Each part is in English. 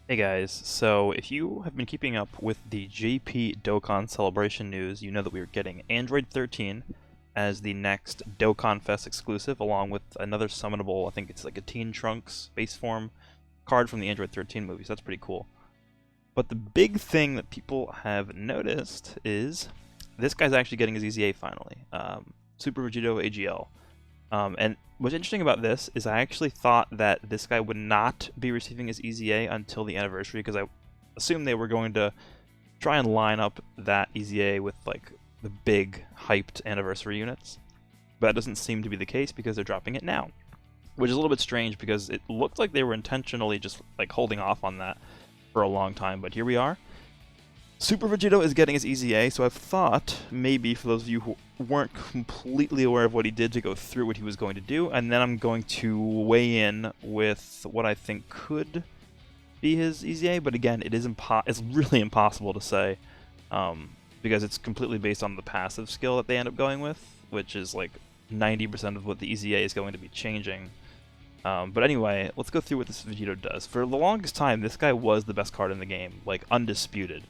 Hey guys, so if you have been keeping up with the JP Dokkan Celebration news, you know that we are getting Android 13 as the next Dokkan Fest exclusive, along with another summonable, I think it's like a Teen Trunks base form card from the Android 13 movie, so that's pretty cool. But the big thing that people have noticed is this guy's actually getting his EZA finally. Super Vegito AGL. And what's interesting about this is I actually thought that this guy would not be receiving his EZA until the anniversary, because I assumed they were going to try and line up that EZA with like the big hyped anniversary units. But that doesn't seem to be the case because they're dropping it now, which is a little bit strange because it looked like they were intentionally just like holding off on that for a long time. But here we are. Super Vegito is getting his EZA, so I've thought maybe for those of you who weren't completely aware of what he did to go through what he was going to do, and then I'm going to weigh in with what I think could be his EZA, but again, it's really impossible to say because it's completely based on the passive skill that they end up going with, which is like 90% of what the EZA is going to be changing. But anyway, let's go through what this Vegito does. For the longest time, this guy was the best card in the game, like undisputed.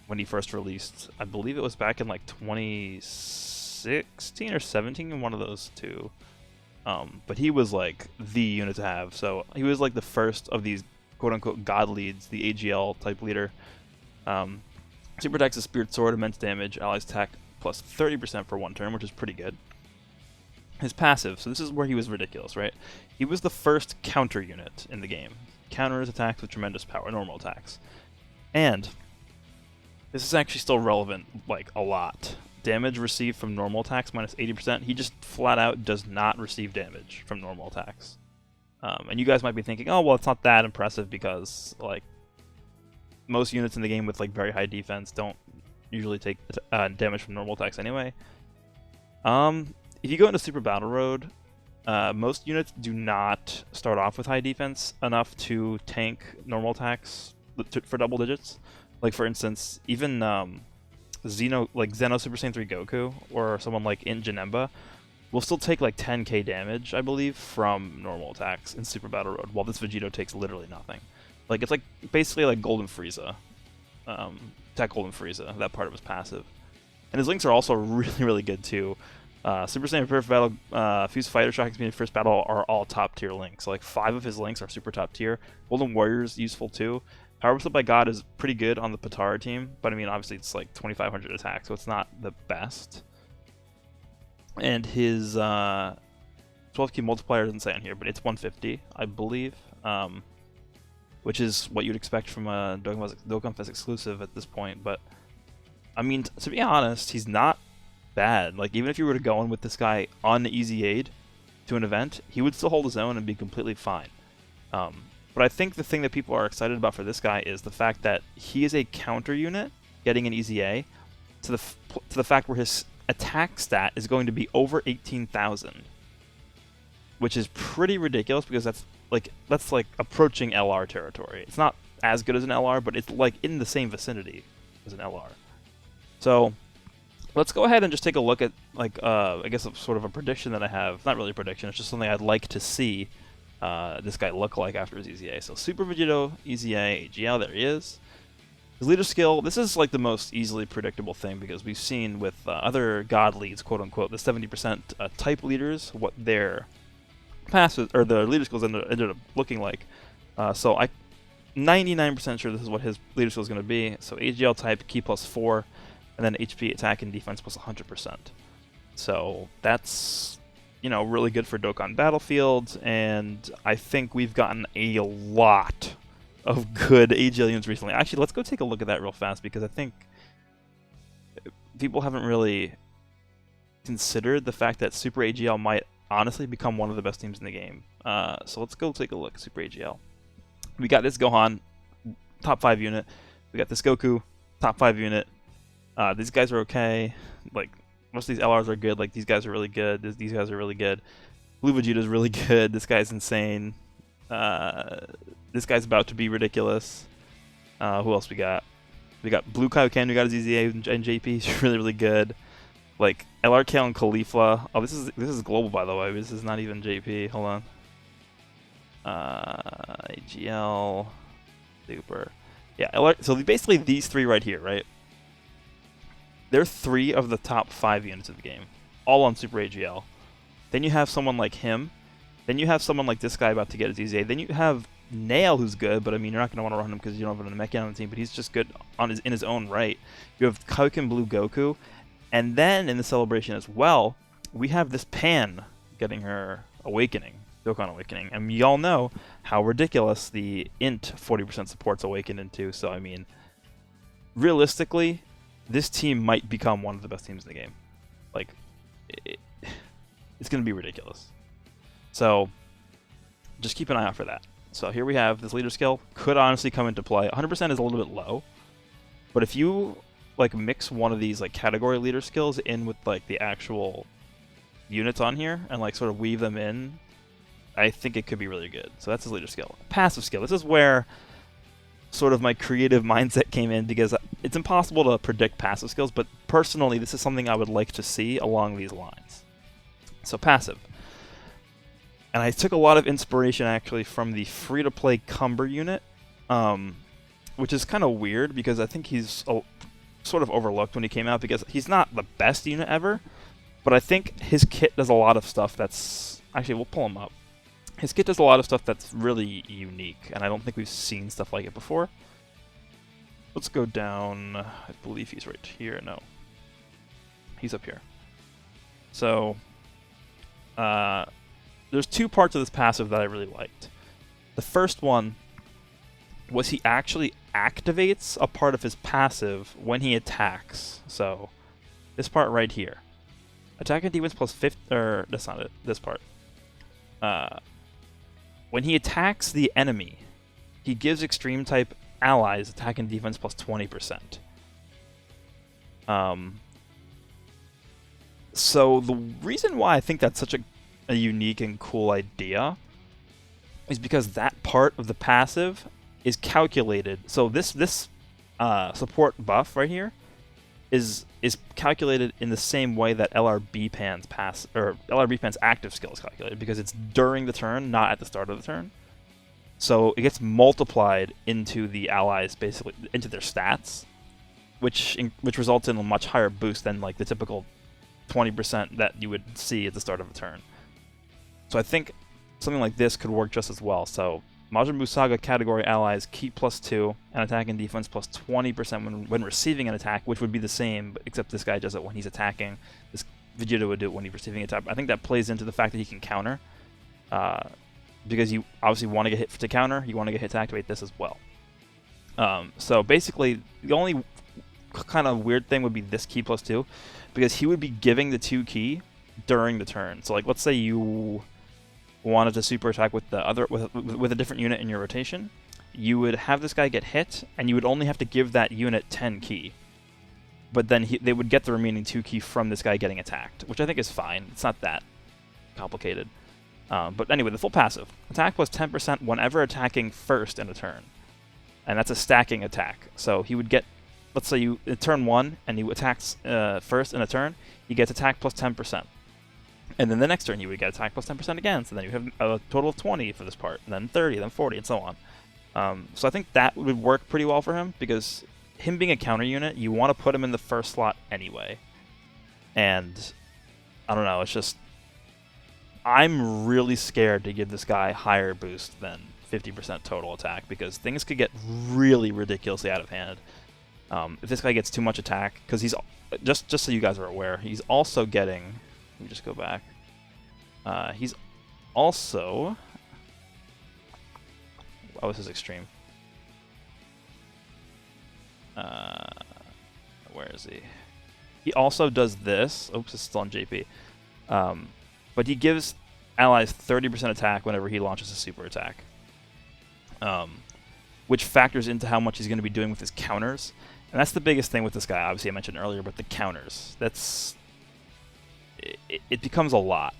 When he first released, I believe it was back in like 2016 or 17, one of those two. But he was like the unit to have. So he was like the first of these quote-unquote god leads, the AGL type leader. Super attacks a Spirit Sword, immense damage, allies attack plus 30% for one turn, which is pretty good. His passive, so this is where he was ridiculous, right? He was the first counter unit in the game. Counters attacks with tremendous power, normal attacks. And this is actually still relevant, like, a lot. Damage received from normal attacks minus 80%. He just flat out does not receive damage from normal attacks. And you guys might be thinking, oh, well, it's not that impressive because, like, most units in the game with, like, very high defense don't usually take damage from normal attacks anyway. If you go into Super Battle Road, most units do not start off with high defense enough to tank normal attacks for double digits. Like, for instance, even Xeno Super Saiyan 3 Goku or someone like in Janemba will still take like 10k damage, I believe, from normal attacks in Super Battle Road, while this Vegito takes literally nothing. Like, it's like basically like Golden Frieza. Attack Golden Frieza, that part of his passive. And his links are also really, really good too. Super Saiyan Prepare for Battle, Fuse Fighter, Shocking Speed, and First Battle are all top tier links. So like 5 of his links are super top tier. Golden Warrior's useful too. Power Slip by God is pretty good on the Patara team, but I mean, obviously it's like 2,500 attack, so it's not the best. And his 12-key multiplier doesn't say on here, but it's 150, I believe, which is what you'd expect from a Dokkan Fest exclusive at this point. But I mean, to be honest, he's not bad. Like, even if you were to go in with this guy un-EZA'd to an event, he would still hold his own and be completely fine. But I think the thing that people are excited about for this guy is the fact that he is a counter unit getting an EZA to the fact where his attack stat is going to be over 18,000, which is pretty ridiculous because that's like approaching LR territory. It's not as good as an LR, but it's like in the same vicinity as an LR. So let's go ahead and just take a look at like I guess sort of a prediction that I have. Not really a prediction. It's just something I'd like to see this guy look like after his EZA. So Super Vegito, EZA, AGL, there he is. His leader skill, this is like the most easily predictable thing because we've seen with other god leads, quote unquote, the 70% type leaders, what their passes or their leader skills ended up looking like. So I'm 99% sure this is what his leader skill is going to be. So AGL type, key plus 4, and then HP, attack, and defense plus 100%. So that's, you know, really good for Dokkan Battlefield, and I think we've gotten a lot of good AGL units recently. Actually, let's go take a look at that real fast, because I think people haven't really considered the fact that Super AGL might honestly become one of the best teams in the game. So let's go take a look at Super AGL. We got this Gohan, top 5 unit. We got this Goku, top 5 unit. These guys are okay. Like, most of these LRs are good. Like, these guys are really good. These guys are really good. Blue Vegeta's really good. This guy's insane. This guy's about to be ridiculous. Who else we got? We got Blue Kaioken. We got his EZA and JP. He's really, really good. Like, LRK and Caulifla. Oh, this is global, by the way. This is not even JP. Hold on. AGL. Super. Yeah, so basically these three right here, right? They're 3 of the top 5 units of the game, all on Super AGL. Then you have someone like him. Then you have someone like this guy about to get his EZA. Then you have Nail, who's good, but I mean, you're not going to want to run him because you don't have an Namekian on the team, but he's just good in his own right. You have Kaioken Blue Goku. And then in the celebration as well, we have this Pan getting her Awakening, Dokkan Awakening. And y'all know how ridiculous the int 40% support's awakened into. So, I mean, realistically, this team might become one of the best teams in the game. Like, it's going to be ridiculous. So, just keep an eye out for that. So here we have this leader skill. Could honestly come into play. 100% is a little bit low. But if you, like, mix one of these, like, category leader skills in with, like, the actual units on here and, like, sort of weave them in, I think it could be really good. So that's his leader skill. Passive skill. This is where sort of my creative mindset came in, because it's impossible to predict passive skills, but personally this is something I would like to see along these lines. So passive. And I took a lot of inspiration actually from the free-to-play Cumber unit, which is kind of weird because I think he's sort of overlooked when he came out because he's not the best unit ever, but I think his kit does a lot of stuff that's... Actually, we'll pull him up. His kit does a lot of stuff that's really unique, and I don't think we've seen stuff like it before. Let's go down. I believe he's right here. No. He's up here. So, there's 2 parts of this passive that I really liked. The first one was he actually activates a part of his passive when he attacks. So, this part right here. Attack and defense plus 50, or that's not it, this part. When he attacks the enemy, he gives extreme type allies attack and defense plus 20%. So the reason why I think that's such a unique and cool idea is because that part of the passive is calculated. So this support buff right here is calculated in the same way that LRB Pan's LRB Pan's active skill is calculated, because it's during the turn, not at the start of the turn. So it gets multiplied into the allies, basically into their stats, which results in a much higher boost than like the typical 20% that you would see at the start of a turn. So I think something like this could work just as well. So Majin Buu Saga category allies keep +2 and attack and defense plus 20% when receiving an attack, which would be the same, except this guy does it when he's attacking. This Vegito would do it when he's receiving an attack. I think that plays into the fact that he can counter, because you obviously want to get hit to counter, you want to get hit to activate this as well. So basically, the only kind of weird thing would be this key +2, because he would be giving the 2 key during the turn. So like, let's say you wanted to super attack with the other with a different unit in your rotation, you would have this guy get hit, and you would only have to give that unit 10 key. But then they would get the remaining 2 key from this guy getting attacked, which I think is fine. It's not that complicated. But anyway, the full passive. Attack plus 10% whenever attacking first in a turn. And that's a stacking attack. So he would get, let's say you in turn 1, and he attacks first in a turn, he gets attack plus 10%. And then the next turn, you would get attack plus 10% again. So then you have a total of 20 for this part, and then 30, then 40, and so on. So I think that would work pretty well for him, because him being a counter unit, you want to put him in the first slot anyway. And I don't know, it's just... I'm really scared to give this guy higher boost than 50% total attack, because things could get really ridiculously out of hand. If this guy gets too much attack, because he's... Just so you guys are aware, he's also getting... Let me just go back. He's also... Oh, this is extreme. Where is he? He also does this. Oops, it's still on JP. But he gives allies 30% attack whenever he launches a super attack. Which factors into how much he's going to be doing with his counters. And that's the biggest thing with this guy, obviously I mentioned earlier, but the counters. That's... It becomes a lot.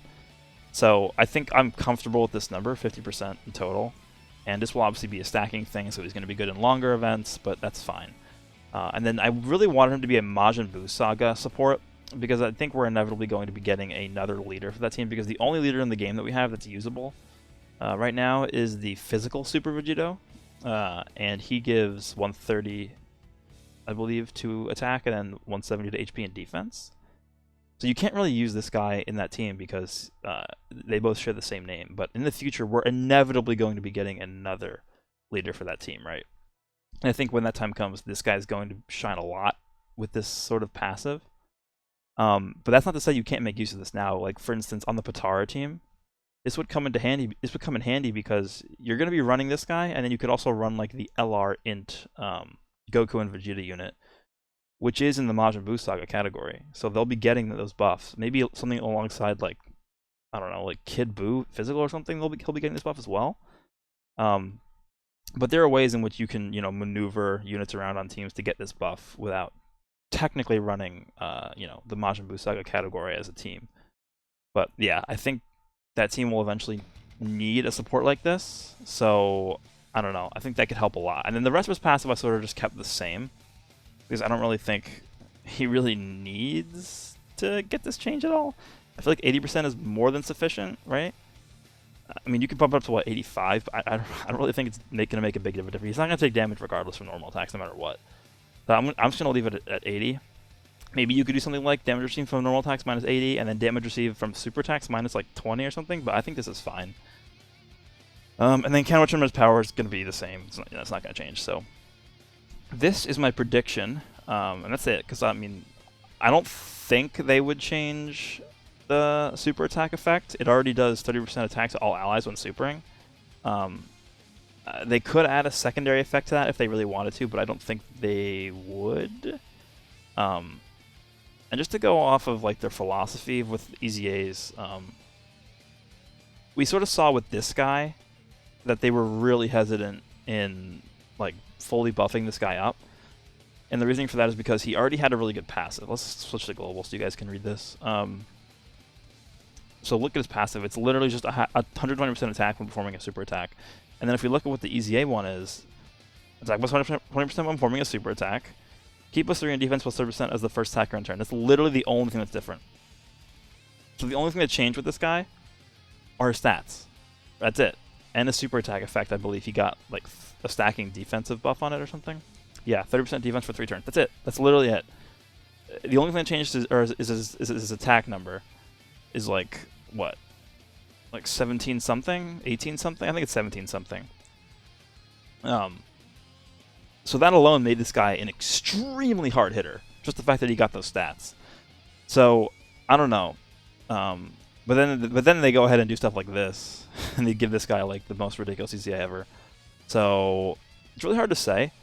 So I think I'm comfortable with this number, 50% in total. And this will obviously be a stacking thing, so he's going to be good in longer events, but that's fine. And then I really wanted him to be a Majin Buu Saga support, because I think we're inevitably going to be getting another leader for that team, because the only leader in the game that we have that's usable right now is the physical Super Vegito. and he gives 130, I believe, to attack, and then 170 to HP and defense. So you can't really use this guy in that team because they both share the same name. But in the future, we're inevitably going to be getting another leader for that team, right? And I think when that time comes, this guy's going to shine a lot with this sort of passive. But that's not to say you can't make use of this now. Like, for instance, on the Potara team, this would come into handy. This would come in handy because you're going to be running this guy, and then you could also run like the LR Int Goku and Vegeta unit, which is in the Majin Buu Saga category. So they'll be getting those buffs. Maybe something alongside, like, I don't know, like Kid Buu Physical or something. He'll be getting this buff as well. But there are ways in which you can, maneuver units around on teams to get this buff without technically running, the Majin Buu Saga category as a team. But yeah, I think that team will eventually need a support like this. So I don't know. I think that could help a lot. And then the rest of his passive I sort of just kept the same because I don't really think he really needs to get this change at all. I feel like 80% is more than sufficient, right? I mean, you can bump it up to, what, 85? But I don't really think it's going to make a big difference. He's not going to take damage regardless from normal attacks, no matter what. So I'm just going to leave it at 80. Maybe you could do something like damage received from normal attacks minus 80, and then damage received from super attacks minus, like, 20 or something, but I think this is fine. And then counter tremor's power is going to be the same. It's not going to change, so. This is my prediction, and that's it, because, I mean, I don't think they would change the super attack effect. It already does 30% attack to all allies when supering. They could add a secondary effect to that if they really wanted to, but I don't think they would. And just to go off of like their philosophy with EZAs, we sort of saw with this guy that they were really hesitant in like fully buffing this guy up. And the reasoning for that is because he already had a really good passive. Let's switch to global so you guys can read this. So look at his passive. It's literally just a 120% attack when performing a super attack. And then if we look at what the EZA one is, attack plus 20% when performing a super attack. Keep plus 3 in defense plus 30% as the first attacker in turn. That's literally the only thing that's different. So the only thing that changed with this guy are his stats. That's it. And a super attack effect, I believe. He got like a stacking defensive buff on it or something. Yeah, 30% defense for 3 turns. That's it. That's literally it. The only thing that changed is his attack number. Is like, what? Like 17 something? 18 something? I think it's 17 something. So that alone made this guy an extremely hard hitter. Just the fact that he got those stats. So, I don't know. But then they go ahead and do stuff like this. And they give this guy like the most ridiculous EZA ever. So, it's really hard to say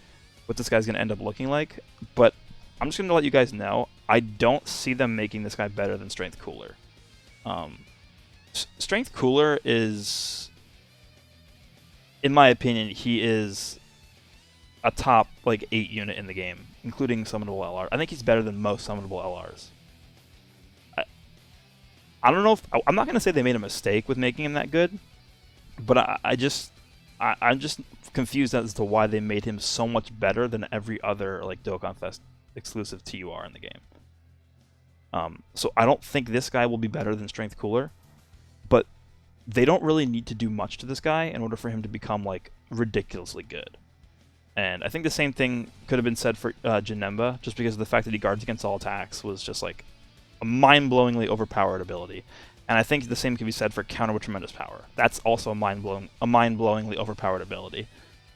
what this guy's going to end up looking like. But I'm just going to let you guys know, I don't see them making this guy better than Strength Cooler. Strength Cooler is, in my opinion, he is a top like 8 unit in the game, including summonable LR. I think he's better than most summonable LRs. I don't know if I'm not gonna say they made a mistake with making him that good, but I'm just confused as to why they made him so much better than every other like Dokkan Fest exclusive TUR in the game. So I don't think this guy will be better than Strength Cooler, but they don't really need to do much to this guy in order for him to become like ridiculously good. And I think the same thing could have been said for Janemba, just because of the fact that he guards against all attacks was just like a mind-blowingly overpowered ability. And I think the same could be said for Counter with Tremendous Power. That's also a mind-blowingly overpowered ability.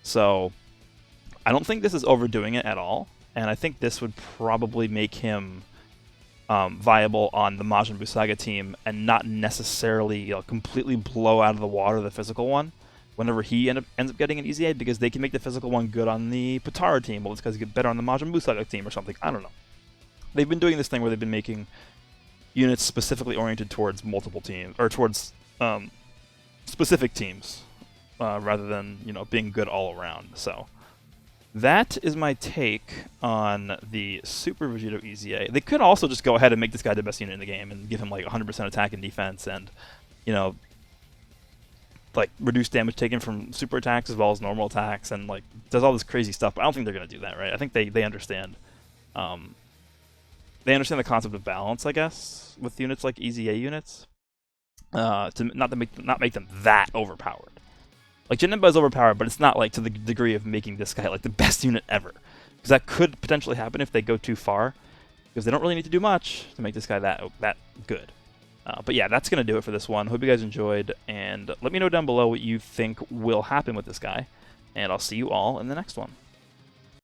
So I don't think this is overdoing it at all, and I think this would probably make him viable on the Majin Buu Saga team and not necessarily completely blow out of the water the physical one whenever he ends up getting an EZA, because they can make the physical one good on the Potara team, well, it's because he get better on the Majin Buu Saga team or something. I don't know. They've been doing this thing where they've been making units specifically oriented towards multiple teams, or towards specific teams, rather than being good all around. So that is my take on the Super Vegito EZA. They could also just go ahead and make this guy the best unit in the game and give him like 100% attack and defense, and like reduce damage taken from super attacks as well as normal attacks, and like does all this crazy stuff. But I don't think they're gonna do that, right? I think they understand. They understand the concept of balance, I guess, with units like EZA units, to not make them that overpowered. Like, Janemba is overpowered, but it's not like to the degree of making this guy like the best unit ever. Because that could potentially happen if they go too far. Because they don't really need to do much to make this guy that good. But yeah, that's going to do it for this one. Hope you guys enjoyed, and let me know down below what you think will happen with this guy. And I'll see you all in the next one.